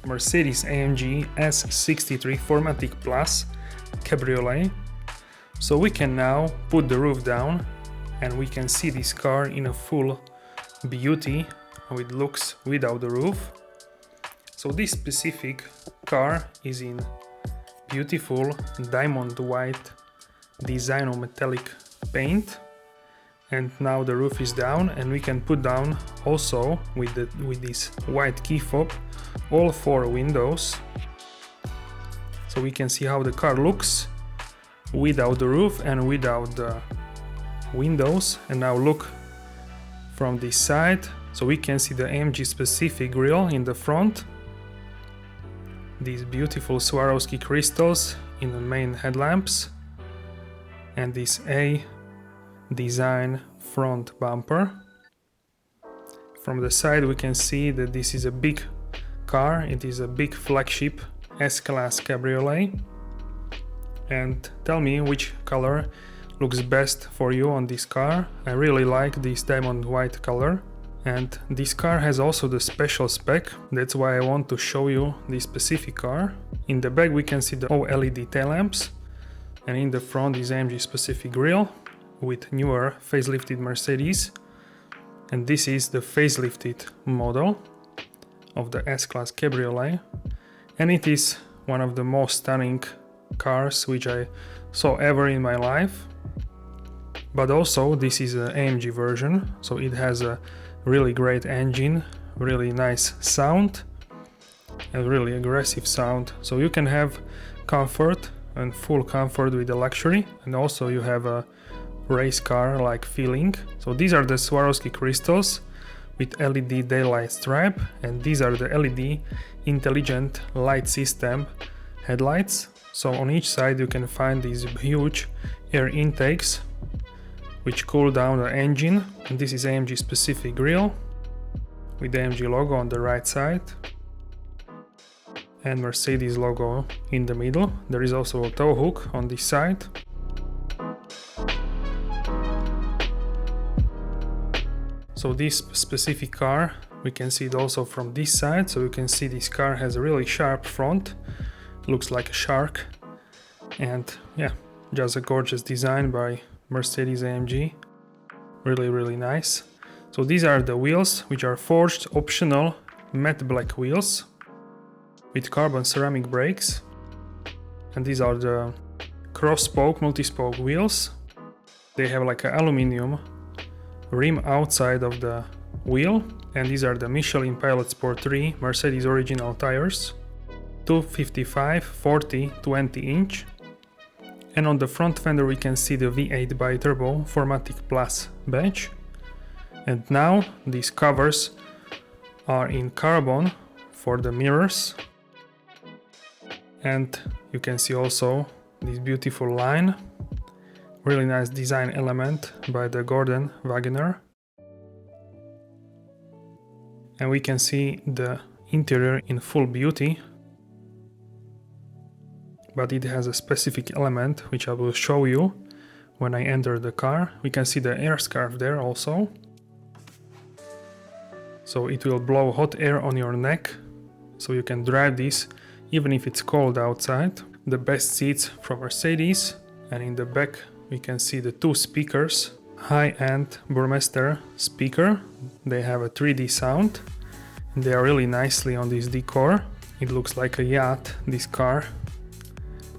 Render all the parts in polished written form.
Mercedes-AMG S63 4MATIC Plus Cabriolet. So we can now put the roof down and we can see this car in a full beauty how it looks without the roof. So this specific car is in beautiful diamond white design or metallic paint, and now the roof is down and we can put down also with this white key fob all 4 windows, so we can see how the car looks without the roof and without the windows. And now look from this side, so we can see the AMG specific grille in the front, these beautiful Swarovski crystals in the main headlamps, and this A design front bumper. From the side we can see that this is a big car, it is a big flagship S-Class Cabriolet. And tell me which color looks best for you on this car. I really like this diamond white color. And this car has also the special spec, that's why I want to show you this specific car. In the back we can see the OLED tail lamps, and in the front is AMG specific grille with newer facelifted Mercedes. And this is the facelifted model of the S-Class Cabriolet, and it is one of the most stunning cars which I saw ever in my life. But also this is an AMG version, so it has a really great engine, really nice sound and really aggressive sound, so you can have comfort and full comfort with the luxury, and also you have a race car like feeling. So these are the Swarovski crystals with LED daylight stripe, and these are the LED intelligent light system headlights. So on each side you can find these huge air intakes which cool down the engine, and this is AMG specific grille with the AMG logo on the right side and Mercedes logo in the middle. There is also a tow hook on this side. So this specific car, we can see it also from this side, so you can see this car has a really sharp front, looks like a shark, and yeah, just a gorgeous design by Mercedes-AMG, really nice. So these are the wheels, which are forged optional matte black wheels with carbon ceramic brakes, and these are the cross-spoke multi-spoke wheels. They have like an aluminium rim outside of the wheel, and these are the Michelin Pilot Sport 3 Mercedes original tires, 255 40 20 inch. And on the front fender we can see the V8 bi-turbo 4MATIC Plus badge. And now these covers are in carbon for the mirrors, and you can see also this beautiful line, really nice design element by the Gordon Wagener. And we can see the interior in full beauty, but it has a specific element which I will show you when I enter the car. We can see the air scarf there also, so it will blow hot air on your neck, so you can drive this even if it's cold outside. The best seats from Mercedes, and in the back we can see the 2 speakers, high-end Burmester speaker. They have a 3D sound and they are really nicely on this decor. It looks like a yacht, this car.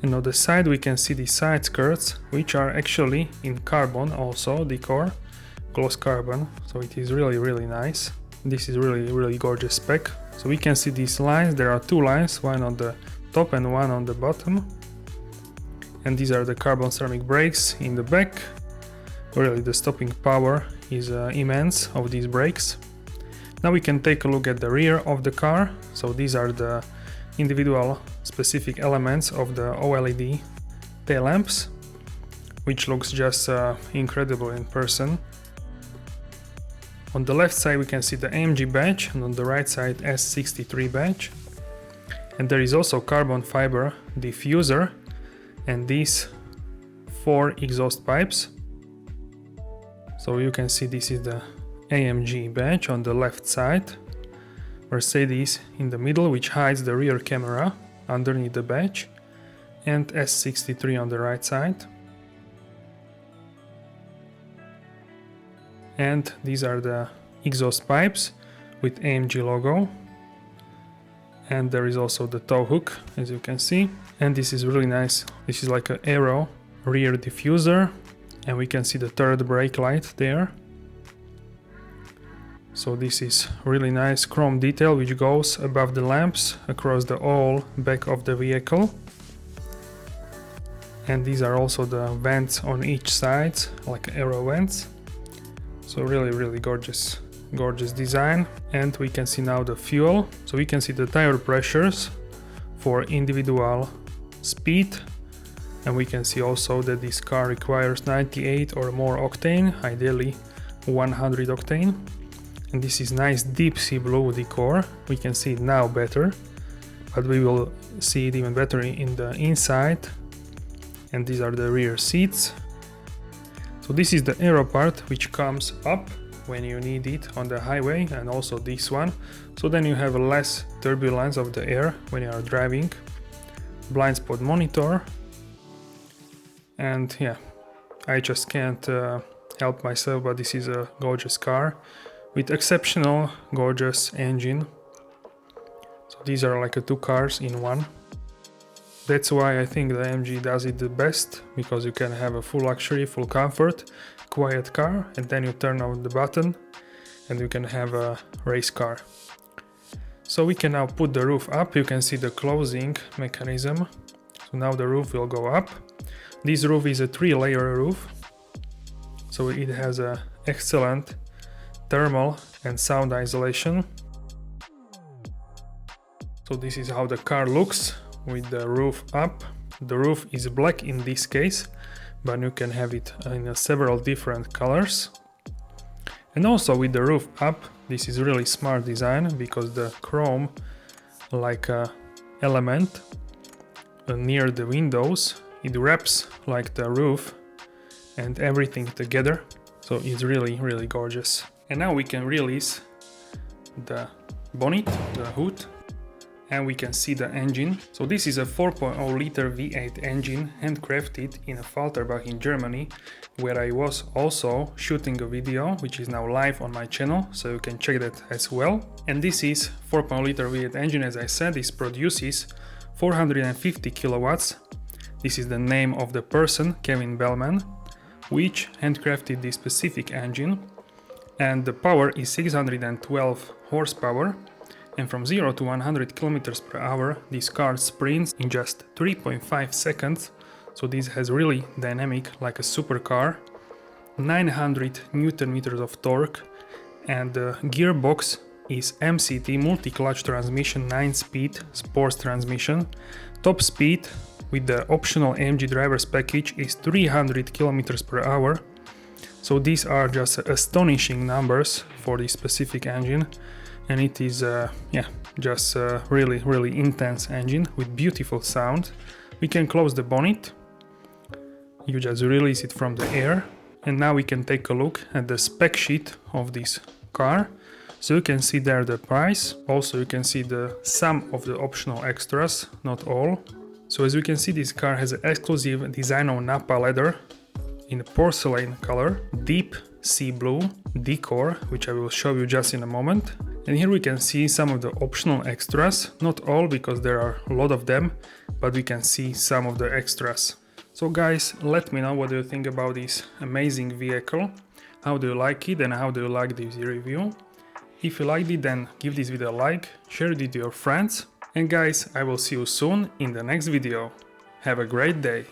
And on the side we can see the side skirts, which are actually in carbon also, decor, gloss carbon, so it is really nice. This is really gorgeous spec. So we can see these lines, there are 2 lines, one on the top and one on the bottom. And these are the carbon ceramic brakes in the back. Really the stopping power is immense of these brakes. Now we can take a look at the rear of the car. So these are the individual specific elements of the OLED tail lamps, which looks just incredible in person. On the left side we can see the AMG badge, and on the right side S63 badge. And there is also carbon fiber diffuser and these 4 exhaust pipes. So you can see this is the AMG badge on the left side, Mercedes in the middle, which hides the rear camera underneath the badge, and S63 on the right side. And these are the exhaust pipes with AMG logo. And there is also the tow hook, as you can see. And this is really nice. This is like an aero rear diffuser, and we can see the third brake light there. So this is really nice chrome detail which goes above the lamps across the whole back of the vehicle. And these are also the vents on each side, like aero vents. So really gorgeous design. And we can see now the fuel. So we can see the tire pressures for individual speed. And we can see also that this car requires 98 or more octane, ideally 100 octane. And this is nice deep sea blue decor. We can see it now better, but we will see it even better in the inside. And these are the rear seats. So this is the aero part which comes up when you need it on the highway, and also this one. So then you have less turbulence of the air when you are driving. Blind spot monitor. And yeah, I just can't help myself, but this is a gorgeous car with exceptional gorgeous engine. So these are like two cars in one. That's why I think the AMG does it the best, because you can have a full luxury, full comfort, quiet car, and then you turn on the button and you can have a race car. So we can now put the roof up. You can see the closing mechanism. So now the roof will go up. This roof is a 3-layer roof, so it has a excellent thermal and sound isolation. So this is how the car looks with the roof up. The roof is black in this case, but you can have it in several different colors. And also with the roof up, this is really smart design, because the chrome like element near the windows, it wraps like the roof and everything together. So it's really gorgeous. And now we can release the bonnet, the hood, and we can see the engine. So this is a 4.0 liter V8 engine, handcrafted in Falterbach in Germany, where I was also shooting a video, which is now live on my channel, so you can check that as well. And this is 4.0 liter V8 engine, as I said. This produces 450 kilowatts. This is the name of the person, Kevin Bellman, which handcrafted this specific engine. And the power is 612 horsepower. And from 0 to 100 kilometers per hour, this car sprints in just 3.5 seconds. So this has really dynamic, like a supercar. 900 Newton meters of torque, and the gearbox is MCT multi-clutch transmission, 9-speed sports transmission. Top speed with the optional AMG driver's package is 300 kilometers per hour. So these are just astonishing numbers for this specific engine. And it is just a really intense engine with beautiful sound. We can close the bonnet. You just release it from the air. And now we can take a look at the spec sheet of this car. So you can see there the price. Also you can see some of the optional extras, not all. So as you can see, this car has an exclusive design on Napa leather in porcelain color, deep sea blue decor, which I will show you just in a moment. And here we can see some of the optional extras, not all because there are a lot of them, but we can see some of the extras. So guys, let me know what do you think about this amazing vehicle. How do you like it and how do you like this review? If you liked it, then give this video a like, share it with your friends. And guys, I will see you soon in the next video. Have a great day!